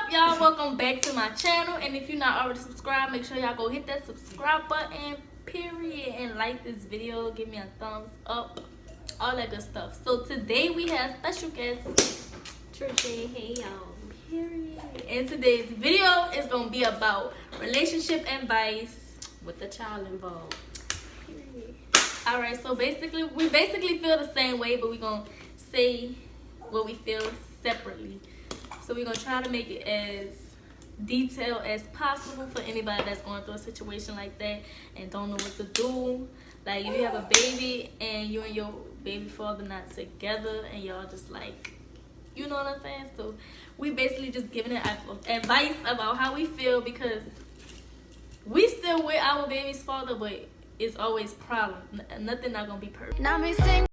up, y'all? Welcome back to my channel. And if you're not already subscribed, make sure y'all go hit that subscribe button, period, and like this video. Give me a thumbs up, all that good stuff. So today we have special guest Trisha. Hey y'all. Period. And today's video is gonna be about relationship advice With the child involved. Period. All right. So basically, we feel the same way, but we gonna say what we feel separately. So we're gonna try to make it as detailed as possible for anybody that's going through a situation like that and don't know what to do. Like if you have a baby and you and your baby father not together and y'all just like, you know what I'm saying? So we basically just giving it advice about how we feel, because we still with our baby's father, but it's always problem. Nothing not gonna be perfect. Now me sing.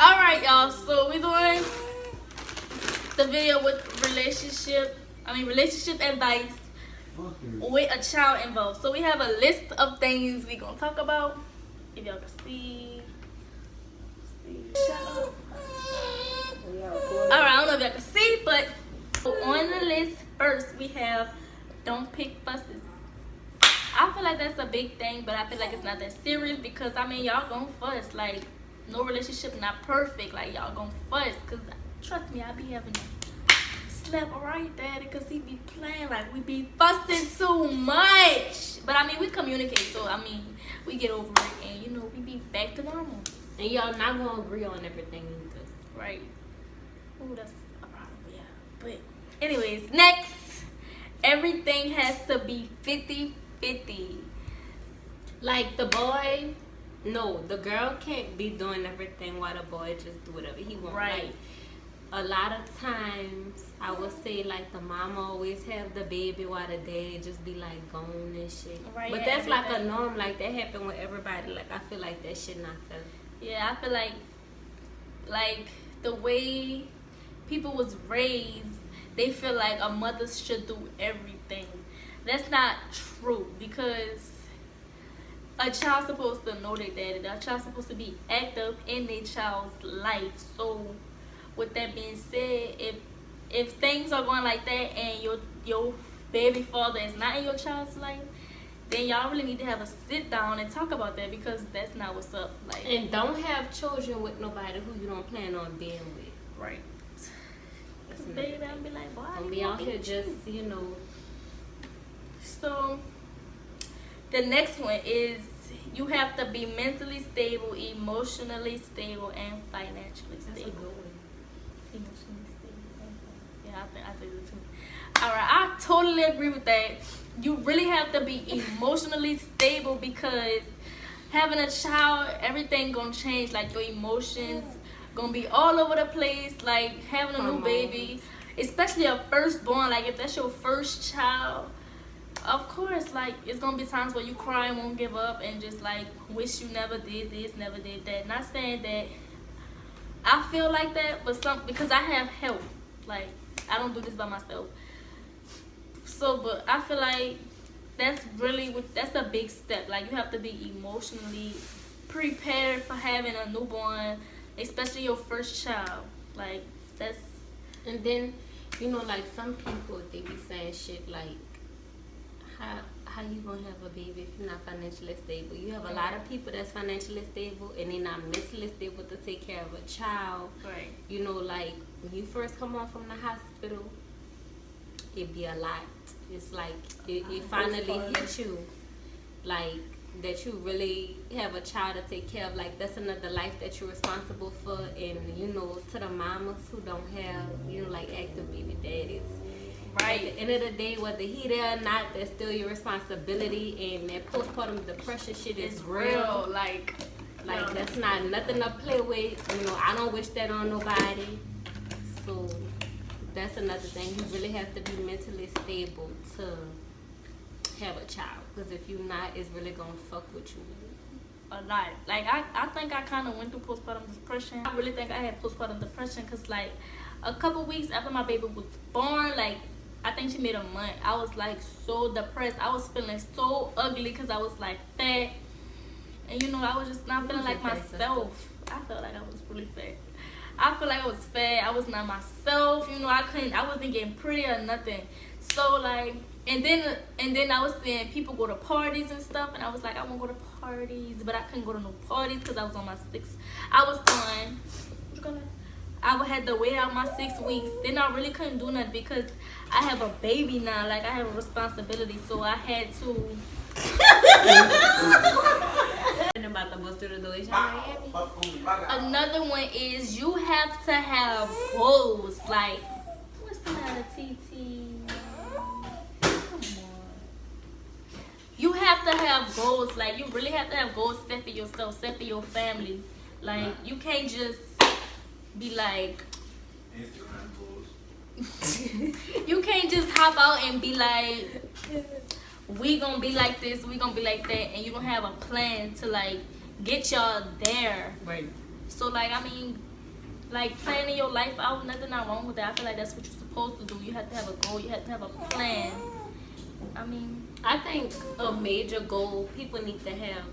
All right, y'all. So we're doing the video with relationship advice with a child involved. So we have a list of things we gonna talk about. If y'all can see. Shut up. All right, I don't know if y'all can see, but on the list first we have don't pick fusses. I feel like that's a big thing, but I feel like it's not that serious, because I mean y'all gonna fuss. Like no relationship not perfect. Like y'all gonna fuss, cause trust me, I be having to slap right daddy, cause he be playing like we be fussing too much. But I mean we communicate, so I mean we get over it, and you know we be back to normal. And y'all not gonna agree on everything either. Right. Ooh, that's a problem, yeah. But anyways, next, everything has to be 50-50. Like the girl can't be doing everything while the boy just do whatever he wants. Right. Like, a lot of times I would say like the mama always have the baby while the dad just be like gone and shit. Right. But Yeah, that's like a everything. norm. Like that happen with everybody. Like I feel like that shit not fair. Yeah, I feel like the way people was raised, they feel like a mother should do everything. That's not true, because a child's supposed to know their daddy. A child's supposed to be active in their child's life. So with that being said, if things are going like that and your baby father is not in your child's life, then y'all really need to have a sit down and talk about that, because that's not what's up. Like, And don't have children with nobody who you don't plan on being with. right. That's another Baby, thing. I'll be like, why? Don't be out here just, you know. So the next one is you have to be mentally stable, emotionally stable, and financially That's a stable. good one. Emotionally stable. Yeah, I think so too. All right, I totally agree with that. You really have to be emotionally stable, because having a child, everything gonna change. Like your emotions gonna be all over the place. Like having a new baby, especially a firstborn. Like if that's your first child, of course, like it's gonna be times where you cry and won't give up and just like wish you never did this, never did that. Not saying that I feel like that, but because I have help. Like I don't do this by myself. So, but I feel like that's a big step. Like you have to be emotionally prepared for having a newborn, especially your first child. Like that's. And then, you know, like some people, they be saying shit like, how you gonna have a baby if you're not financially stable? You have a lot of people that's financially stable and they're not mentally stable to take care of a child. Right. You know, like when you first come home from the hospital, it be a lot. It's like it finally hit you, like that you really have a child to take care of. Like that's another life that you're responsible for. And you know, to the mamas who don't have, you know, like active baby daddies, right? At the end of the day, whether he there or not, that's still your responsibility. And that postpartum depression shit is real. Like That's not nothing to play with. You know, I don't wish that on nobody. So that's another thing. You really have to be mentally stable to have a child. Because if you not, it's really gonna fuck with you. A lot. Like, I think I kind of went through postpartum depression. I really think I had postpartum depression because, like, a couple weeks after my baby was born, like, I think she made a month, I was, like, so depressed. I was feeling so ugly because I was, like, fat. And, you know, I was just not feeling like myself. I felt like I was really fat. I feel like I was fat. I was not myself. You know, I wasn't getting pretty or nothing. So, like, and then I was seeing people go to parties and stuff, and I was like, I want to go to parties, but I couldn't go to no parties because I was on my 6. I had to wait out my 6 weeks. Then I really couldn't do nothing because I have a baby now. Like, I have a responsibility, so I had to. About the bus through the door. Another one is you have to have goals. Like, what's the matter, TT? Come on. You have to have goals. Like, you really have to have goals set for yourself, set for your family. Like, you can't just be like. Instagram goals. You can't just hop out and be like, we gonna be like this, we gonna be like that, and you don't have a plan to, like, get y'all there. Right. So, like, I mean, like, planning your life out, nothing not wrong with that. I feel like that's what you're supposed to do. You have to have a goal. You have to have a plan. I mean, I think a major goal people need to have,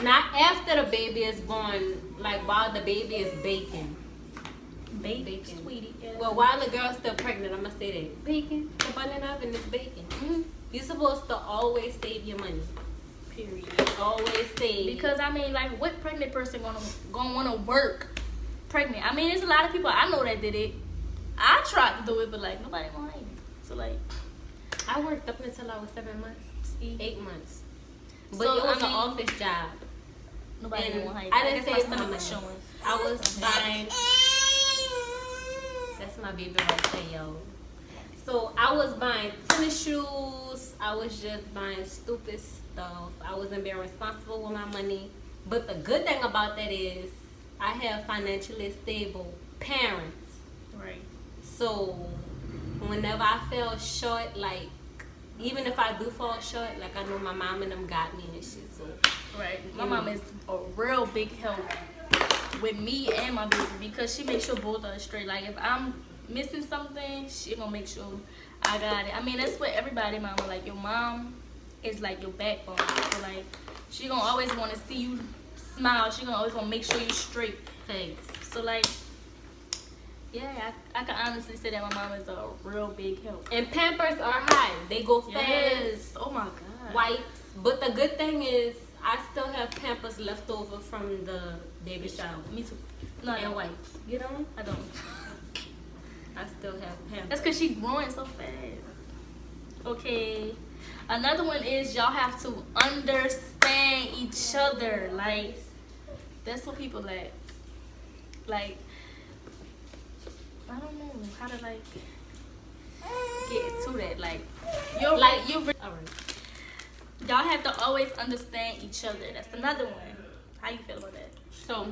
not after the baby is born, like while the baby is baking. baking, sweetie. Yeah. Well, while the girl's still pregnant, I'm gonna say that. Baking. The bun in the oven is baking. Mm-hmm. You're supposed to always save your money. Period. Always save. Because I mean, like, what pregnant person gonna want to work pregnant? I mean, there's a lot of people I know that did it. I tried to do it, but like nobody gonna hire me. So like, I worked up until I was 7 months, 8 months. But so, it was I mean, an office job. Nobody And gonna hire me. I didn't save my my money. showing. I was buying. That's my baby right there, yo. So I was buying tennis shoes. I was just buying stupid stuff. I wasn't being responsible with my money. But the good thing about that is I have financially stable parents. Right. So whenever I fell short, like, even if I do fall short, like, I know my mom and them got me and shit. So Right. My mom is a real big help with me and my baby because she makes sure both of us straight. Like, if I'm missing something, she gonna make sure I got it. I mean, that's what everybody mama, like, your mom is like your backbone. So like, she gonna always want to see you smile. She gonna always want to make sure you straight. thanks. So like, yeah, I can honestly say that my mom is a real big help. And Pampers are high. They go fast. Yes. Oh my God. Wipes. But the good thing is I still have Pampers left over from the baby shower. Me too. No, And wipes. You don't? I don't. I still have Pampers. That's because she's growing so fast. Okay. Another one is y'all have to understand each other. Like, that's what people lack. Like, I don't know how to, like, get to that. Like, you're All right. y'all have to always understand each other. That's another one. How you feel about that? So,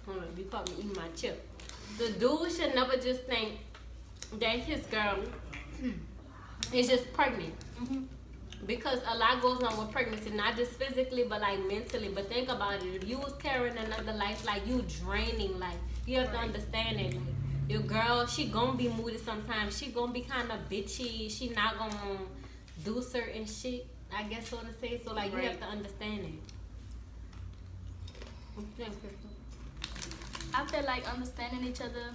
hold on. You caught me eating my chip. The dude should never just think that his girl is just pregnant. Mm-hmm. Because a lot goes on with pregnancy, not just physically, but like mentally. But think about it. If you was carrying another life, like, you draining life, you have to understand it. Like, your girl, she gonna be moody sometimes. She gonna be kind of bitchy. She not gonna do certain shit, I guess, so to say. So, like, you have to understand it. Okay, Crystal. I feel like understanding each other,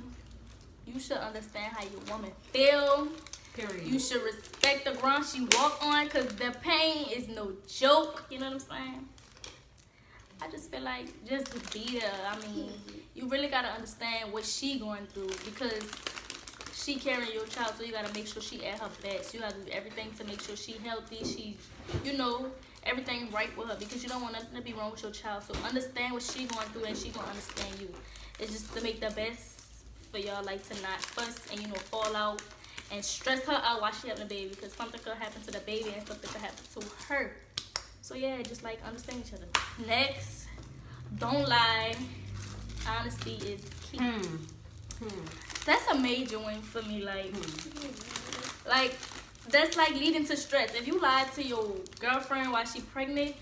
you should understand how your woman feel. Period. You should respect the ground she walk on, because the pain is no joke. You know what I'm saying? I just feel like just to be there. I mean, you really got to understand what she going through, because she carrying your child, so you got to make sure she at her best. You got to do everything to make sure she healthy. She, you know, everything right with her, because you don't want nothing to be wrong with your child. So understand what she going through, and she going to understand you. It's just to make the best for y'all, like, to not fuss and, you know, fall out and stress her out while she having a baby, because something could happen to the baby and something could happen to her. So yeah, just like understand each other. Next, don't lie. Honesty is key. That's a major one for me. Like, that's like leading to stress. If you lie to your girlfriend while she pregnant,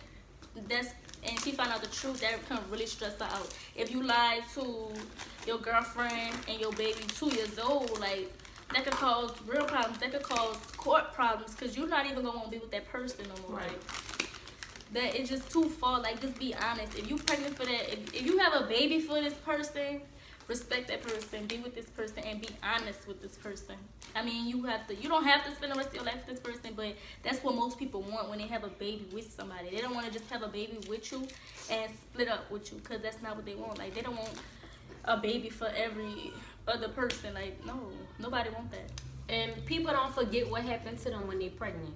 and she found out the truth, that can really stress her out. If you lie to your girlfriend and your baby 2 years old, like that could cause real problems. That could cause court problems because you're not even gonna want to be with that person no more. Right. That it's just too far. Like, just be honest. If you pregnant for that, if you have a baby for this person, respect that person, be with this person, and be honest with this person. I mean, you don't have to spend the rest of your life with this person, but that's what most people want when they have a baby with somebody. They don't want to just have a baby with you and split up with you, because that's not what they want. Like, they don't want a baby for every other person. Like, no, nobody want that. And people don't forget what happened to them when they're pregnant.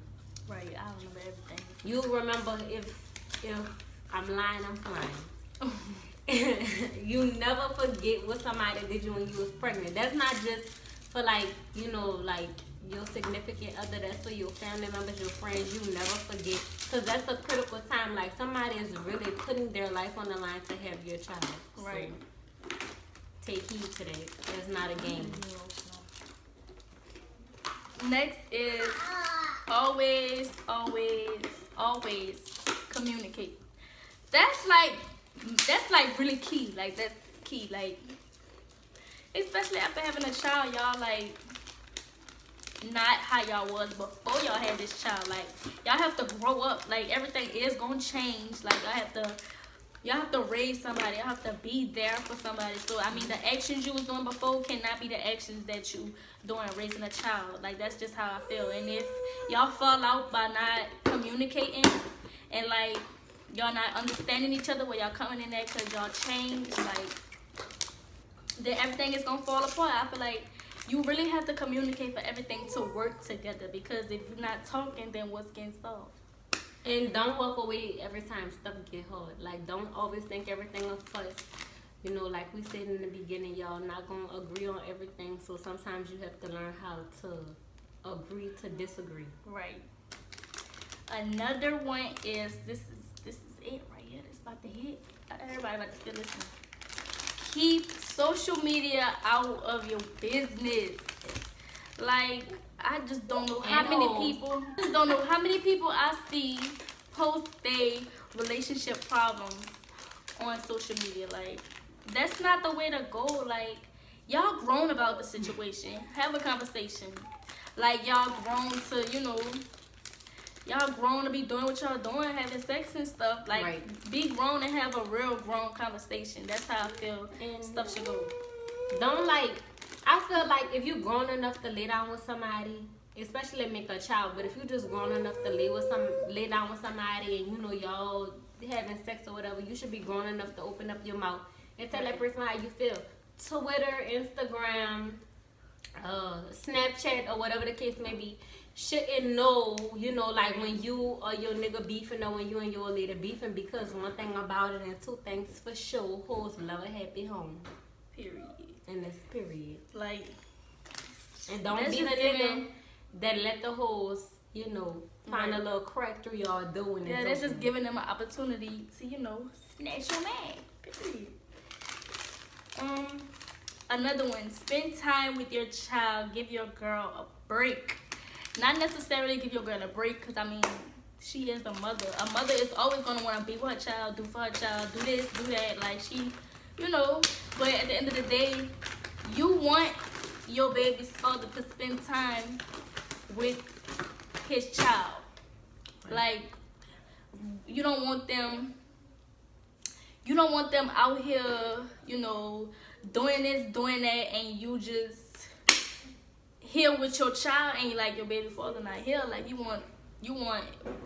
Right, I remember everything. You remember if I'm lying, I'm flying. You never forget what somebody did you when you was pregnant. That's not just for like, you know, like your significant other. That's for your family members, your friends. You never forget, because that's a critical time. Like, somebody is really putting their life on the line to have your child. Right. So, take heed to that. That's not a game. Next is always communicate. That's like really key. Like, that's key. Like, especially after having a child, y'all, like, not how y'all was before y'all had this child. Like, y'all have to grow up. Like, everything is gonna change. Like, y'all have to raise somebody. Y'all have to be there for somebody. So, I mean, the actions you was doing before cannot be the actions that you doing raising a child. Like, that's just how I feel. And if y'all fall out by not communicating and, like, y'all not understanding each other, where y'all coming in there because y'all change, like, then everything is going to fall apart. I feel like you really have to communicate for everything to work together, because if you're not talking, then what's getting solved? And don't walk away every time stuff get hard. Like, don't always think everything is fuss. You know, like we said in the beginning, y'all not going to agree on everything. So sometimes you have to learn how to agree to disagree. Right. Another one is, this is it right here. It's about to hit. Everybody about to still listen. Keep social media out of your business. Like, I just don't know how many people I see post their relationship problems on social media. Like, that's not the way to go. Like, y'all grown about the situation. Have a conversation. Like, y'all grown to, you know, y'all grown to be doing what y'all doing, having sex and stuff. Like, right. Be grown and have a real grown conversation. That's how I feel stuff should go. Don't, like, I feel like if you grown enough to lay down with somebody, especially make a child, but if you just grown enough to lay down with somebody and, you know, y'all having sex or whatever, you should be grown enough to open up your mouth and tell that person how you feel. Twitter, Instagram, Snapchat, or whatever the case may be, shouldn't know, you know, like when you or your nigga beefing, or when you and your lady beefing, because one thing about it, and two things for sure, hoes love a happy home. Period. And that's period. Like, and don't be the nigga that let the hoes, you know, find a little crack through y'all doing. Yeah, that's just giving them an opportunity to, you know, snatch your man. Period. Another one, spend time with your child. Give your girl a break. Not necessarily give your girl a break, because, I mean, she is a mother. A mother is always going to want to be with her child, do for her child, do this, do that. Like, she, you know, but at the end of the day, you want your baby's father to spend time with his child. Like, you don't want them out here, you know, doing this, doing that, and you just here with your child, and you like your baby father not here. Like, you want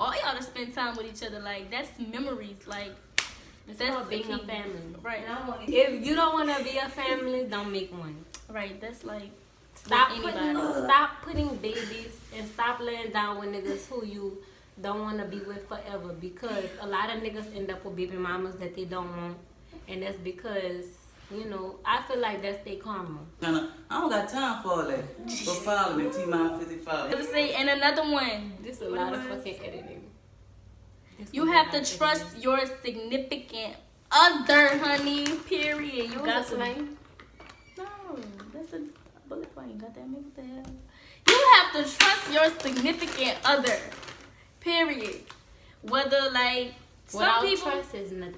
all y'all to spend time with each other. Like, that's memories. Like, that's called being a family. Right. If you don't want to be a family, don't make one. Right. That's like, stop putting babies, and stop laying down with niggas who you don't want to be with forever, because a lot of niggas end up with baby mamas that they don't want, and that's because, you know, I feel like that's their karma. I don't got time for all that. But follow me, T-55. Let's say, and another one. This is a lot of fucking editing. You have to trust your significant other, honey. Period. You got to. No, that's a bullet point. Got that? What the hell? You have to trust your significant other. Period. Whether like some Without people, trust is nothing.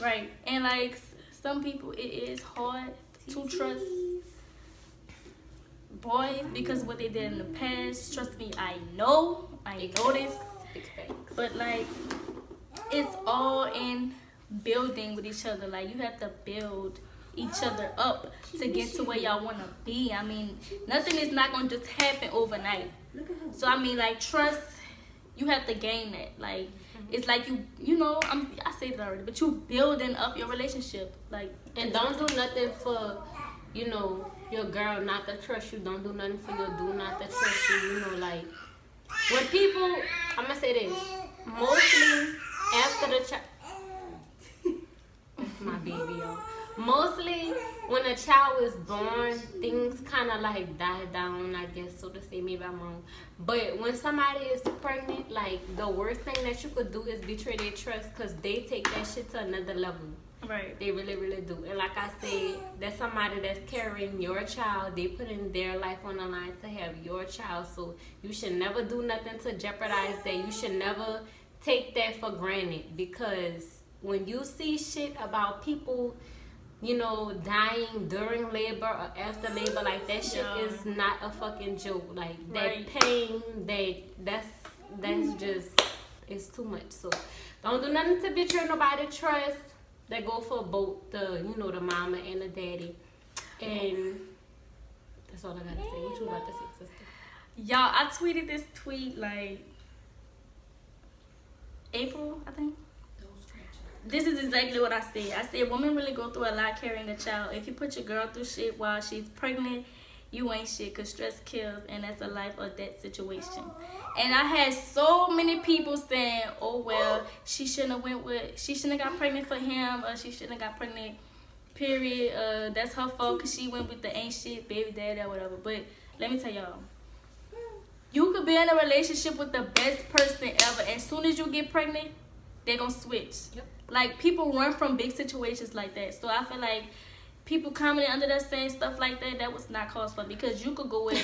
right? And like some people, it is hard to trust boys because what they did in the past. Trust me, I know this. Big facts. But like, it's all in building with each other. Like, you have to build each other up to get to where y'all want to be. I mean, nothing is not going to just happen overnight. So, I mean, like, trust, you have to gain that. Like, it's like you know, I said it already, but you building up your relationship. Like, And don't do nothing for, you know, your girl not to trust you. Don't do nothing for your dude not to trust you. You know, like, when people, I'm going to say this, mostly after the child, that's my baby, y'all. Mostly when a child is born, things kind of like die down, I guess, so to say. Maybe I'm wrong. But when somebody is pregnant, like, the worst thing that you could do is betray their trust, because they take that shit to another level. right. They really, really do. And like I said, that's somebody that's carrying your child. They putting their life on the line to have your child. So you should never do nothing to jeopardize that. You should never take that for granted, because when you see shit about people, you know, dying during labor or after labor, like, that shit is not a fucking joke. Like, that pain, that's just, it's too much. So don't do nothing to betray nobody's trust. That go for both the, you know, the mama and the daddy. And that's all I gotta say. What you about to say, sister? Y'all, I tweeted this tweet like April, I think. This is exactly what I said. I said women really go through a lot carrying a child. If you put your girl through shit while she's pregnant, you ain't shit, because stress kills, and that's a life or death situation. And I had so many people saying, oh, well, she shouldn't have got pregnant for him, or she shouldn't have got pregnant, period. That's her fault because she went with the ain't shit baby daddy or whatever. But let me tell y'all, you could be in a relationship with the best person ever. As soon as you get pregnant, they're going to switch. Yep. Like, people run from big situations like that. So I feel like people commenting under that saying stuff like that was not cause for, because you could go with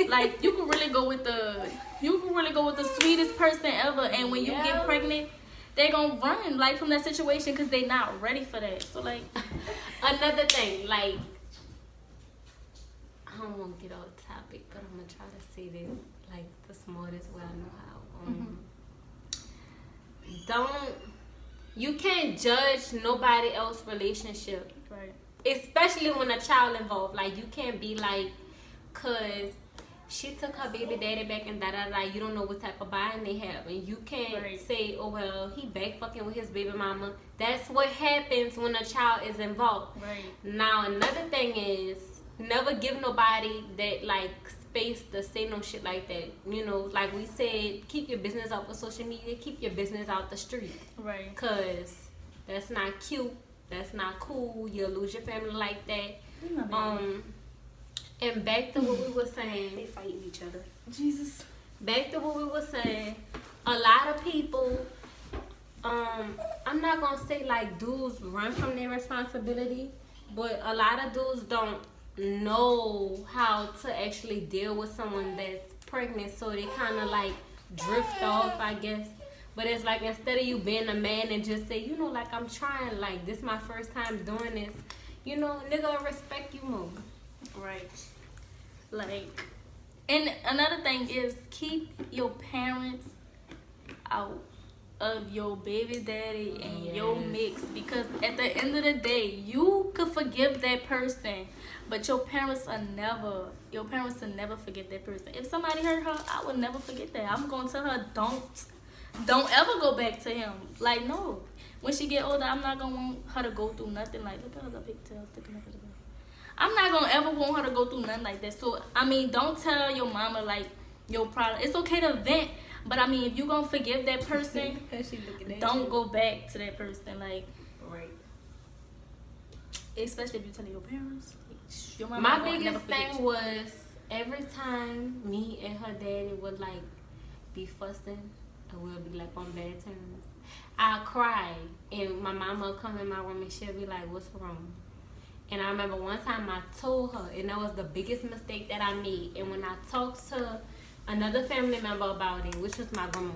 like you could really go with the sweetest person ever, and when you get pregnant, they gonna run like from that situation because they not ready for that. So like, another thing, like, I don't want to get off topic, but I'm gonna try to say this like the smartest way I know how. You can't judge nobody else's relationship. right. Especially when a child involved. Like, you can't be like, cause she took her baby daddy back and da-da-da. You don't know what type of bond they have. And you can't say, oh, well, he back fucking with his baby mama. That's what happens when a child is involved. Right. Now, another thing is, never give nobody that, like, space to say no shit like that. You know, like we said, keep your business out for social media. Keep your business out the street. Right. Cause that's not cute. That's not cool. You'll lose your family like that. And back to what we were saying. They fighting each other. Jesus. Back to what we were saying. A lot of people, I'm not gonna say like dudes run from their responsibility, but a lot of dudes don't know how to actually deal with someone that's pregnant, so they kind of like drift off, I guess. But it's like, instead of you being a man and just say, you know, like, I'm trying, like, this is my first time doing this, you know, nigga respect you more. Right. Like, and another thing is, keep your parents out of your baby daddy and your mix, because at the end of the day, you could forgive that person, but your parents will never forget that person. If somebody hurt her, I will never forget that. I'm gonna tell her, don't ever go back to him. Like, no. When she get older, I'm not gonna want her to go through nothing like, look at her pigtails sticking up at the back. I'm not gonna ever want her to go through nothing like that. So, I mean, don't tell your mama like your problem. It's okay to vent, but I mean, if you gonna forgive that person, don't go back to that person. Like, right. Especially if you tell your parents. Your mama My never biggest forget thing you. was, every time me and her daddy would like be fussing, or we'll be like on bad terms, I'll cry, and my mama will come in my room and she'll be like, what's wrong? And I remember one time I told her, and that was the biggest mistake that I made. And when I talked to another family member about it, which was my grandma,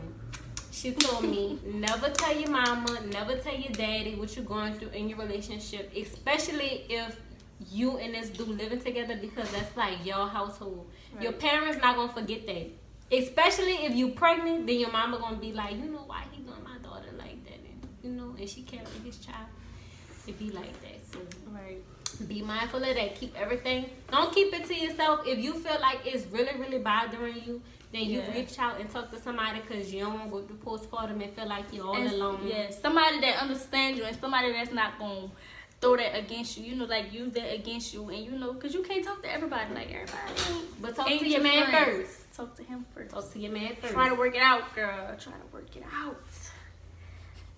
she told me, never tell your mama, never tell your daddy what you're going through in your relationship, especially if you and this dude living together, because that's like your household. Right. Your parents not going to forget that. Especially if you pregnant, then your mama going to be like, you know why he doing my daughter like that? And, you know, and she carrying his child. It be like that. So, right. Be mindful of that. Keep everything. Don't keep it to yourself. If you feel like it's really, really bothering you, then you reach out and talk to somebody, because you don't want to go through postpartum and feel like you're all alone. Yeah, somebody that understands you and somebody that's not going to throw that against you. You know, like use that against you. And, you know, because you can't talk to everybody. Like, everybody. But talk to your man first. Talk to him first. Talk to your man first. Try to work it out, girl. Try to work it out.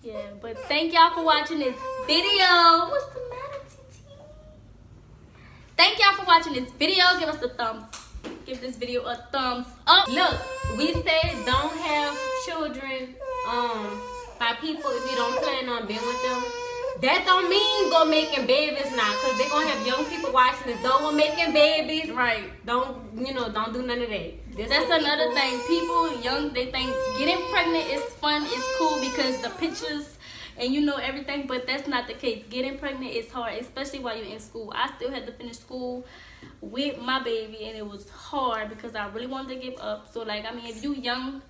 Yeah, but thank y'all for watching this video. What's the matter, TT? Thank y'all for watching this video. Give us a thumbs. Give this video a thumbs up. Look, we said don't have children by people if you don't plan on being with them. That don't mean go making babies now, because they're going to have young people watching this. Don't go making babies. Right. Don't do none of that. That's another thing. People young, they think getting pregnant is fun, it's cool because the pictures and you know everything, but that's not the case. Getting pregnant is hard, especially while you're in school. I still had to finish school with my baby, and it was hard because I really wanted to give up. So, like, I mean, if you young,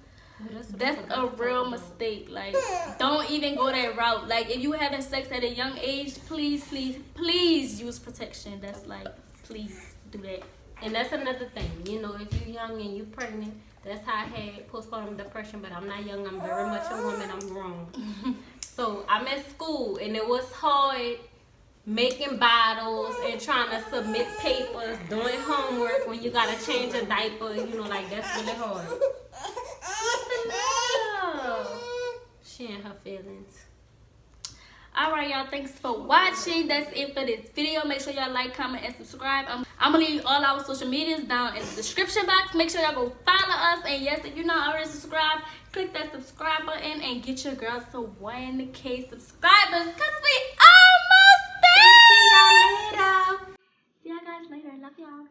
that's a real mistake. Like, don't even go that route. Like, if you having sex at a young age, please, please, please use protection. That's like, please do that. And that's another thing. You know, if you're young and you're pregnant, that's how I had postpartum depression, but I'm not young. I'm very much a woman. I'm grown. So I'm at school, and it was hard making bottles and trying to submit papers, doing homework when you got to change a diaper. You know, like, that's really hard. She and her feelings. Alright, y'all, thanks for watching. That's it for this video. Make sure y'all like, comment, and subscribe. I'm gonna leave all our social medias down in the description box. Make sure y'all go follow us. And yes, if you're not already subscribed, click that subscribe button and get your girls to 1K subscribers, because we almost there. See y'all later. See y'all guys later. Love y'all.